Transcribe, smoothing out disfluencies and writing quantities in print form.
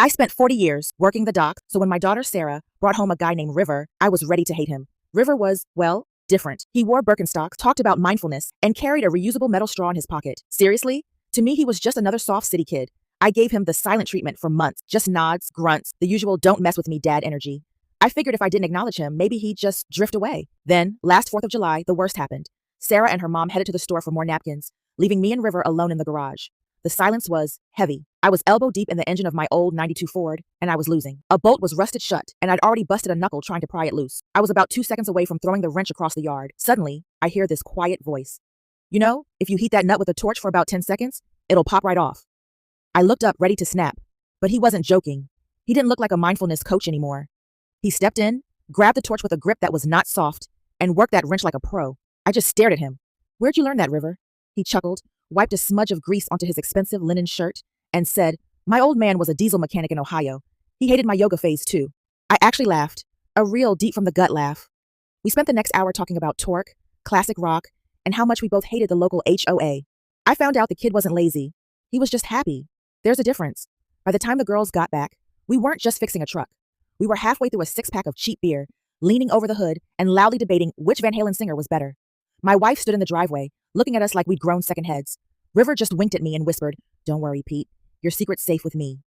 I spent 40 years working the dock, so when my daughter Sarah brought home a guy named River, I was ready to hate him. River was, well, different. He wore Birkenstocks, talked about mindfulness, and carried a reusable metal straw in his pocket. Seriously? To me, he was just another soft city kid. I gave him the silent treatment for months, just nods, grunts, the usual don't mess with me dad energy. I figured if I didn't acknowledge him, maybe he'd just drift away. Then, last 4th of July, the worst happened. Sarah and her mom headed to the store for more napkins, leaving me and River alone in the garage. The silence was heavy. I was elbow deep in the engine of my old '92 Ford, and I was losing. A bolt was rusted shut, and I'd already busted a knuckle trying to pry it loose. I was about 2 seconds away from throwing the wrench across the yard. Suddenly, I hear this quiet voice. You know, if you heat that nut with a torch for about 10 seconds, it'll pop right off. I looked up, ready to snap, but he wasn't joking. He didn't look like a mindfulness coach anymore. He stepped in, grabbed the torch with a grip that was not soft, and worked that wrench like a pro. I just stared at him. Where'd you learn that, River? He chuckled, wiped a smudge of grease onto his expensive linen shirt, and said, my old man was a diesel mechanic in Ohio. He hated my yoga phase too. I actually laughed, a real deep from the gut laugh. We spent the next hour talking about torque, classic rock, and how much we both hated the local HOA. I found out the kid wasn't lazy. He was just happy. There's a difference. By the time the girls got back, we weren't just fixing a truck. We were halfway through a 6-pack of cheap beer, leaning over the hood and loudly debating which Van Halen singer was better. My wife stood in the driveway, looking at us like we'd grown second heads. River just winked at me and whispered, don't worry, Pete. Your secret's safe with me.